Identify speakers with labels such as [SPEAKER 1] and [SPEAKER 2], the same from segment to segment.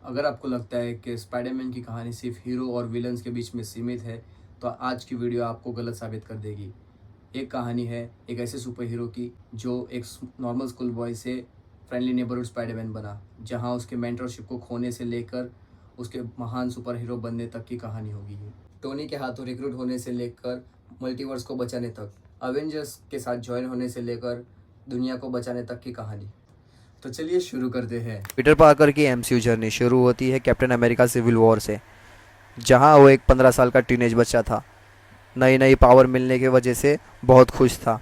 [SPEAKER 1] अगर आपको लगता है कि स्पाइडरमैन की कहानी सिर्फ हीरो और विलन्स के बीच में सीमित है, तो आज की वीडियो आपको गलत साबित कर देगी। एक कहानी है एक ऐसे सुपर हीरो की जो एक नॉर्मल स्कूल बॉय से फ्रेंडली नेबरहुड स्पाइडरमैन बना, जहां उसके मेंटरशिप को खोने से लेकर उसके महान सुपर हीरो बनने तक की कहानी होगी। टोनी के हाथों रिक्रूट होने से लेकर मल्टीवर्स को बचाने तक, अवेंजर्स के साथ ज्वाइन होने से लेकर दुनिया को बचाने तक की कहानी। तो चलिए शुरू करते हैं।
[SPEAKER 2] पीटर पार्कर की एमसीयू जर्नी शुरू होती है कैप्टन अमेरिका सिविल वॉर से, जहां वो एक 15 साल का टीनेज बच्चा था। नई नई पावर मिलने की वजह से बहुत खुश था,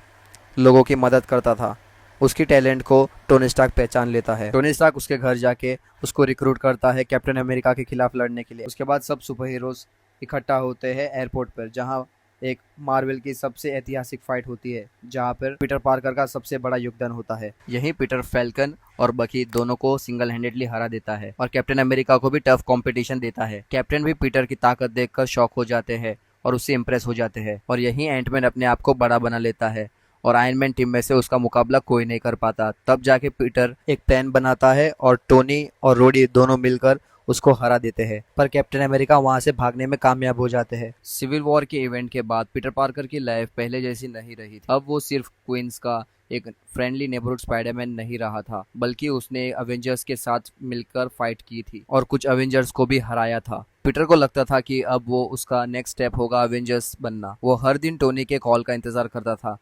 [SPEAKER 2] लोगों की मदद करता था। उसकी टैलेंट को टोनी स्टार्क पहचान लेता है। टोनी स्टार्क उसके घर जाके उसको रिक्रूट करता है कैप्टन अमेरिका के खिलाफ लड़ने के लिए। उसके बाद सब सुपर हीरोज इकट्ठा होते हैं एयरपोर्ट पर, जहां एक मार्वल की सबसे ऐतिहासिक फाइट होती है, जहां पर पीटर पार्कर का सबसे बड़ा योगदान होता है। यहीं पीटर फैल्कन और बकी दोनों को सिंगल हैंडेडली हरा देता है और कैप्टन अमेरिका को भी टफ कंपटीशन देता है। कैप्टन भी पीटर की ताकत देखकर शॉक हो जाते हैं और उससे इंप्रेस हो जाते हैं, और यहीं एंटमैन अपने आप को बड़ा बना लेता है और आयरन मैन टीम में से उसका मुकाबला कोई नहीं कर पाता। तब जाके पीटर एक प्लान बनाता है और टोनी और रोडी दोनों मिलकर उसको हरा देते हैं, पर कैप्टन अमेरिका वहां से भागने में कामयाब हो जाते हैं। सिविल वॉर के इवेंट के बाद पीटर पार्कर की लाइफ पहले जैसी नहीं रही थी। अब वो सिर्फ क्वींस का एक फ्रेंडली नेबरहुड स्पाइडरमैन नहीं रहा था, बल्कि उसने अवेंजर्स के साथ मिलकर फाइट की थी और कुछ अवेंजर्स को भी हराया था। पीटर को लगता था कि अब वो उसका नेक्स्ट स्टेप होगा अवेंजर्स बनना। वो हर दिन टोनी के कॉल का इंतजार करता था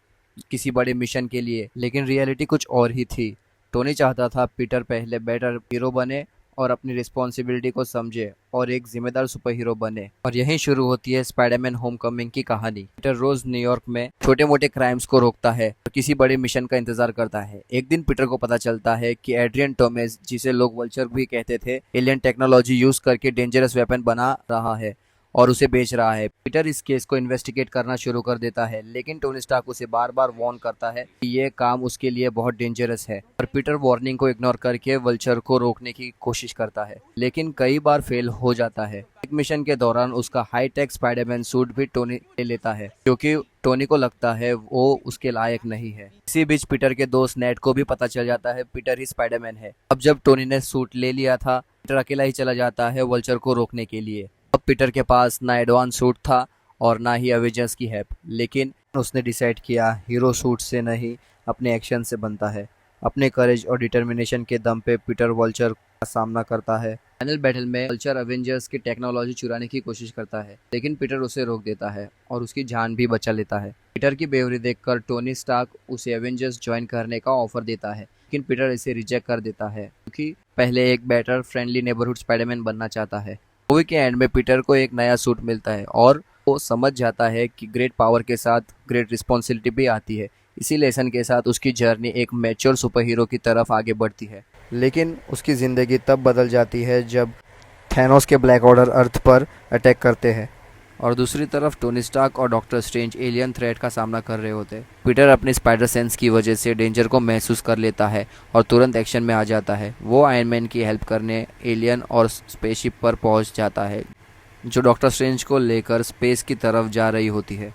[SPEAKER 2] किसी बड़े मिशन के लिए, लेकिन रियलिटी कुछ और ही थी। टोनी चाहता था पीटर पहले बेटर हीरो बने और अपनी रिस्पॉन्सिबिलिटी को समझे और एक जिम्मेदार सुपर हीरो बने। और यहीं शुरू होती है स्पाइडरमैन होमकमिंग की कहानी। पीटर रोज न्यूयॉर्क में छोटे मोटे क्राइम्स को रोकता है और किसी बड़े मिशन का इंतजार करता है। एक दिन पीटर को पता चलता है कि एड्रियन टोमेस, जिसे लोग वल्चर भी कहते थे, एलियन टेक्नोलॉजी यूज करके डेंजरस वेपन बना रहा है और उसे बेच रहा है। पीटर इस केस को इन्वेस्टिगेट करना शुरू कर देता है, लेकिन टोनी स्टार्क उसे बार बार वार्न करता है कि ये काम उसके लिए बहुत डेंजरस है, और पीटर वार्निंग को इग्नोर करके वल्चर को रोकने की कोशिश करता है, लेकिन कई बार फेल हो जाता है। एक मिशन के दौरान उसका हाईटेक स्पाइडरमैन सूट भी टोनी ले लेता है, क्योंकि टोनी को लगता है वो उसके लायक नहीं है। इसी बीच पीटर के दोस्त नेट को भी पता चल जाता है पीटर ही स्पाइडरमैन है। अब जब टोनी ने सूट ले लिया था, पीटर अकेला ही चला जाता है वल्चर को रोकने के लिए। अब पीटर के पास ना एडवांस सूट था और ना ही अवेंजर्स की हेल्प, लेकिन उसने डिसाइड किया हीरो सूट से नहीं, अपने एक्शन से बनता है। अपने करेज और डिटर्मिनेशन के दम पे पीटर वल्चर का सामना करता है। फाइनल बैटल में वल्चर अवेंजर्स की टेक्नोलॉजी चुराने की कोशिश करता है, लेकिन पीटर उसे रोक देता है और उसकी जान भी बचा लेता है। पीटर की बेवरी देखकर टोनी स्टार्क उसे अवेंजर्स ज्वाइन करने का ऑफर देता है, लेकिन पीटर इसे रिजेक्ट कर देता है, क्योंकि पहले एक बेटर फ्रेंडली नेबरहुड स्पाइडरमैन बनना चाहता है। मूवी के एंड में पीटर को एक नया सूट मिलता है और वो समझ जाता है कि ग्रेट पावर के साथ ग्रेट रिस्पॉन्सिबिलिटी भी आती है। इसी लेसन के साथ उसकी जर्नी एक मैच्योर सुपर हीरो की तरफ आगे बढ़ती है। लेकिन उसकी ज़िंदगी तब बदल जाती है जब थैनोस के ब्लैक ऑर्डर अर्थ पर अटैक करते हैं, और दूसरी तरफ टोनी स्टार्क और डॉक्टर स्ट्रेंज एलियन थ्रेट का सामना कर रहे होते हैं। पीटर अपनी स्पाइडर सेंस की वजह से डेंजर को महसूस कर लेता है और तुरंत एक्शन में आ जाता है। वो आयरन मैन की हेल्प करने एलियन और स्पेसशिप पर पहुंच जाता है, जो डॉक्टर स्ट्रेंज को लेकर स्पेस की तरफ जा रही होती है।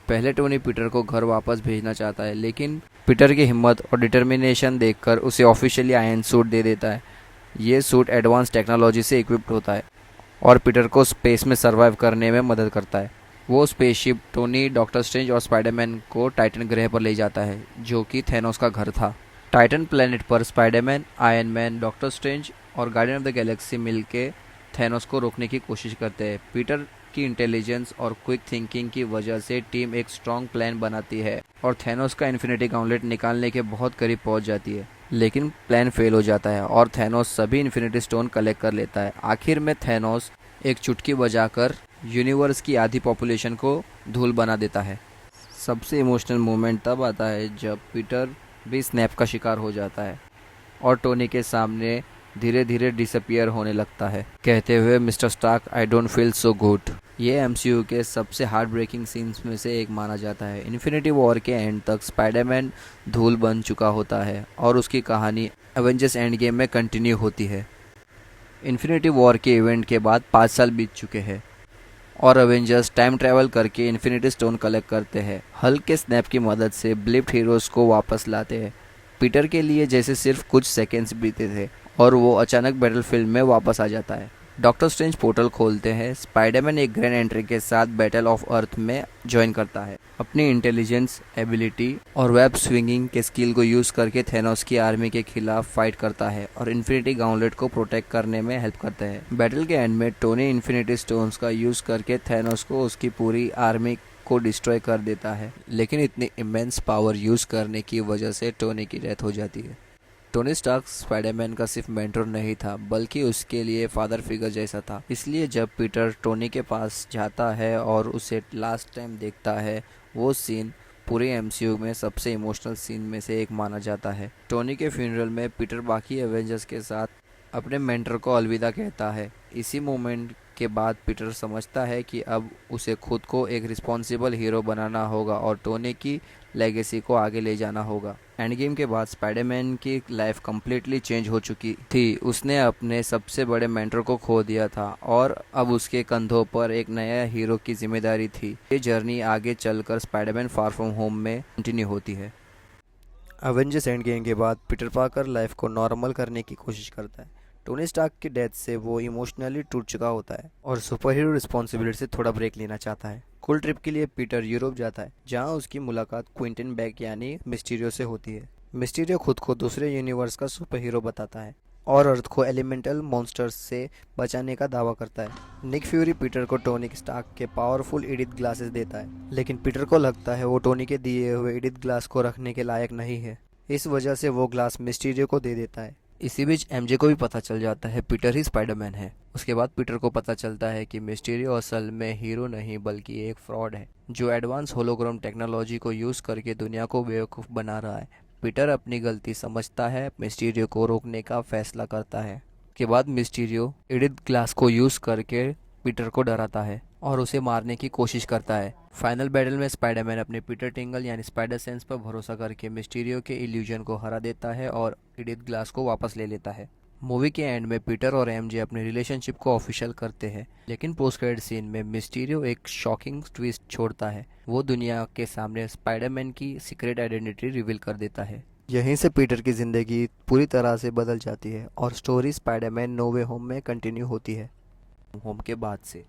[SPEAKER 2] पहले टोनी पीटर को घर वापस भेजना चाहता है, लेकिन पीटर की हिम्मत और डिटर्मिनेशन देखकर उसे ऑफिशियली आयरन सूट दे देता है। ये सूट एडवांस टेक्नोलॉजी से इक्विप्ड होता है और पीटर को स्पेस में सर्वाइव करने में मदद करता है। वो स्पेसशिप टोनी, डॉक्टर स्ट्रेंज और स्पाइडरमैन को टाइटन ग्रह पर ले जाता है, जो कि थैनोस का घर था। टाइटन प्लेनेट पर Spiderman, iron man, doctor strange और गार्डियन ऑफ द गैलेक्सी मिलके थैनोस को रोकने की कोशिश करते हैं। पीटर की इंटेलिजेंस और क्विक थिंकिंग की वजह से टीम एक स्ट्रॉन्ग प्लान बनाती है और थैनोस का इन्फिनिटी गॉन्टलेट निकालने के बहुत करीब पहुंच जाती है, लेकिन प्लान फेल हो जाता है और थैनोस सभी इन्फिनिटी स्टोन कलेक्ट कर लेता है। आखिर में थैनोस एक चुटकी बजाकर यूनिवर्स की आधी पॉपुलेशन को धूल बना देता है। सबसे इमोशनल मोमेंट तब आता है जब पीटर भी स्नैप का शिकार हो जाता है और टोनी के सामने धीरे धीरे डिसअपियर होने लगता है, कहते हुए mister Stark I don't feel so good. ये एमसीयू के सबसे हार्ट ब्रेकिंग सीन्स में से एक माना जाता है। इन्फिनिटी वॉर के एंड तक स्पाइडरमैन धूल बन चुका होता है और उसकी कहानी एवेंजर्स एंड गेम में कंटिन्यू होती है। इन्फिनिटी वॉर के इवेंट के बाद 5 साल बीत चुके हैं और अवेंजर्स टाइम ट्रैवल करके इन्फिनिटी स्टोन कलेक्ट करते हैं। हल्क के स्नैप की मदद से ब्लिप्ड हीरोज़ को वापस लाते हैं। पीटर के लिए जैसे सिर्फ कुछ सेकेंड्स बीते थे और वो अचानक बैटलफील्ड में वापस आ जाता है। डॉक्टर स्ट्रेंज पोर्टल खोलते हैं। स्पाइडरमैन एक ग्रैंड एंट्री के साथ बैटल ऑफ अर्थ में ज्वाइन करता है। अपनी इंटेलिजेंस, एबिलिटी और वेब स्विंगिंग के स्किल को यूज़ करके थेनोस की आर्मी के खिलाफ फाइट करता है और इन्फिनिटी गॉन्टलेट को प्रोटेक्ट करने में हेल्प करता है। बैटल के एंड में टोनी इन्फिनिटी स्टोन्स का यूज़ करके थेनोस को उसकी पूरी आर्मी को डिस्ट्रॉय कर देता है, लेकिन इतनी इमेंस पावर यूज़ करने की वजह से टोनी की डेथ हो जाती है। टोनी स्टार्क स्पाइडरमैन का सिर्फ मेंटर नहीं था, बल्कि उसके लिए फादर फिगर जैसा था। इसलिए जब पीटर टोनी के पास जाता है और उसे लास्ट टाइम देखता है, वो सीन पूरे एमसीयू में सबसे इमोशनल सीन में से एक माना जाता है। टोनी के फ्यूनरल में पीटर बाकी एवेंजर्स के साथ अपने मेंटर को अलविदा कहता है। इसी मोमेंट के बाद पीटर समझता है कि अब उसे खुद को एक रिस्पॉन्सिबल हीरो बनाना होगा और टोनी की लेगेसी को आगे ले जाना होगा। एंड गेम के बाद स्पाइडरमैन की लाइफ कम्प्लीटली चेंज हो चुकी थी। उसने अपने सबसे बड़े मेंटर को खो दिया था और अब उसके कंधों पर एक नया हीरो की जिम्मेदारी थी। ये जर्नी आगे चलकर स्पाइडरमैन फार फ्रॉम होम में कंटिन्यू होती है। अवेंजर्स एंड गेम के बाद पीटर पार्कर लाइफ को नॉर्मल करने की कोशिश करता है। टोनी स्टार्क की डेथ से वो इमोशनली टूट चुका होता है और सुपर हीरो रिस्पॉन्सिबिलिटी से थोड़ा ब्रेक लेना चाहता है। कूल ट्रिप के लिए पीटर यूरोप जाता है, जहां उसकी मुलाकात क्विंटन बैक यानी मिस्टीरियो से होती है। मिस्टीरियो खुद को दूसरे यूनिवर्स का सुपर हीरो बताता है और अर्थ को एलिमेंटल मॉन्स्टर्स से बचाने का दावा करता है। निक फ्यूरी पीटर को टोनी स्टार्क के पावरफुल एडिथ ग्लासेस देता है, लेकिन पीटर को लगता है वो टोनी के दिए हुए एडिथ ग्लास को रखने के लायक नहीं है। इस वजह से वो ग्लास मिस्टीरियो को दे देता है। इसी बीच एमजे को भी पता चल जाता है पीटर ही स्पाइडरमैन है। उसके बाद पीटर को पता चलता है कि मिस्टीरियो असल में हीरो नहीं बल्कि एक फ्रॉड है, जो एडवांस होलोग्राम टेक्नोलॉजी को यूज़ करके दुनिया को बेवकूफ़ बना रहा है। पीटर अपनी गलती समझता है, मिस्टीरियो को रोकने का फैसला करता है। के बाद मिस्टीरियो एडिथ ग्लास को यूज़ करके पीटर को डराता है और उसे मारने की कोशिश करता है। फाइनल बैटल में स्पाइडरमैन अपने पीटर टिंगल यानी स्पाइडर सेंस पर भरोसा करके मिस्टीरियो के इल्यूजन को हरा देता है और एडिथ ग्लास को वापस ले लेता है। मूवी के एंड में पीटर और एमजे अपने रिलेशनशिप को ऑफिशियल करते हैं, लेकिन पोस्ट क्रेडिट सीन में मिस्टीरियो एक शॉकिंग ट्विस्ट छोड़ता है। वो दुनिया के सामने स्पाइडरमैन की सीक्रेट आइडेंटिटी रिवील कर देता है। यहीं से पीटर की ज़िंदगी पूरी तरह से बदल जाती है और स्टोरी स्पाइडरमैन नो वे होम में कंटिन्यू होती है। होम के बाद से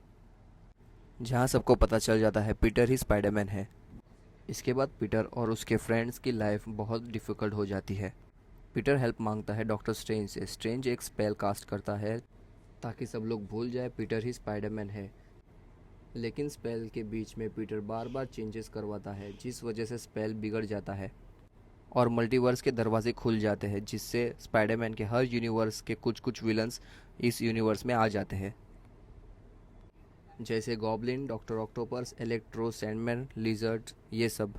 [SPEAKER 2] जहाँ सबको पता चल जाता है पीटर ही स्पाइडरमैन है। इसके बाद पीटर और उसके फ्रेंड्स की लाइफ बहुत डिफ़िकल्ट हो जाती है। पीटर हेल्प मांगता है डॉक्टर स्ट्रेंज से। स्ट्रेंज एक स्पेल कास्ट करता है ताकि सब लोग भूल जाए पीटर ही स्पाइडरमैन है, लेकिन स्पेल के बीच में पीटर बार बार चेंजेस करवाता है, जिस वजह से स्पेल बिगड़ जाता है और मल्टीवर्स के दरवाजे खुल जाते हैं, जिससे स्पाइडरमैन के हर यूनिवर्स के कुछ कुछ विलन्स इस यूनिवर्स में आ जाते हैं, जैसे goblin, doctor octopus, electro, Sandman, lizard. ये सब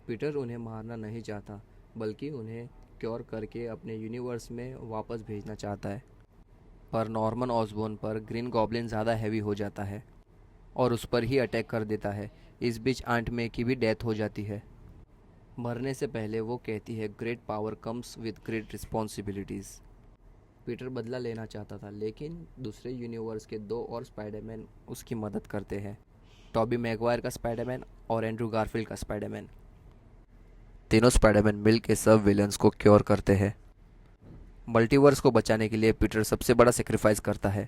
[SPEAKER 2] पीटर उन्हें मारना नहीं चाहता, बल्कि उन्हें क्योर करके अपने यूनिवर्स में वापस भेजना चाहता है। पर नॉर्मन ऑसबॉर्न पर ग्रीन गॉब्लिन ज़्यादा हैवी हो जाता है और उस पर ही अटैक कर देता है। इस बीच आंट मे की भी डेथ हो जाती है। मरने से पहले वो कहती है, great power comes with great responsibilities. Peter बदला लेना चाहता था, लेकिन दूसरे यूनिवर्स के दो और स्पाइडरमैन उसकी मदद करते हैं, टॉबी मैगवायर का स्पाइडरमैन और एंड्रू गारफील्ड का स्पाइडरमैन। तीनों स्पाइडरमैन मिल के सब विलन्स को क्योर करते हैं। मल्टीवर्स को बचाने के लिए पीटर सबसे बड़ा सेक्रीफाइस करता है।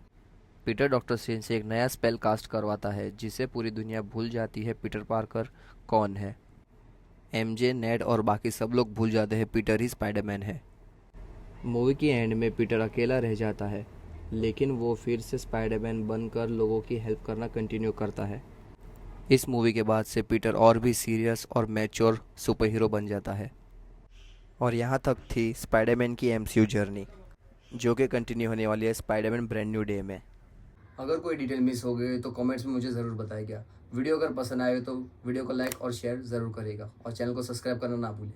[SPEAKER 2] पीटर डॉक्टर स्ट्रेंज से एक नया स्पेल कास्ट करवाता है, जिससे पूरी दुनिया भूल जाती है पीटर पार्कर कौन है। एमजे, नेड और बाकी सब लोग भूल जाते हैं पीटर ही स्पाइडरमैन है। मूवी की एंड में पीटर अकेला रह जाता है, लेकिन वो फिर से स्पाइडरमैन बनकर लोगों की हेल्प करना कंटिन्यू करता है। इस मूवी के बाद से पीटर और भी सीरियस और मैच्योर सुपर हीरो बन जाता है। और यहाँ तक थी स्पाइडरमैन की एमसीयू जर्नी, जो कि कंटिन्यू होने वाली है स्पाइडरमैन ब्रांड न्यू डे में।
[SPEAKER 1] अगर कोई डिटेल मिस हो गई तो कमेंट्स में मुझे ज़रूर बताइएगा। वीडियो अगर पसंद आए तो वीडियो को लाइक और शेयर ज़रूर करिएगा और चैनल को सब्सक्राइब करना ना भूलें।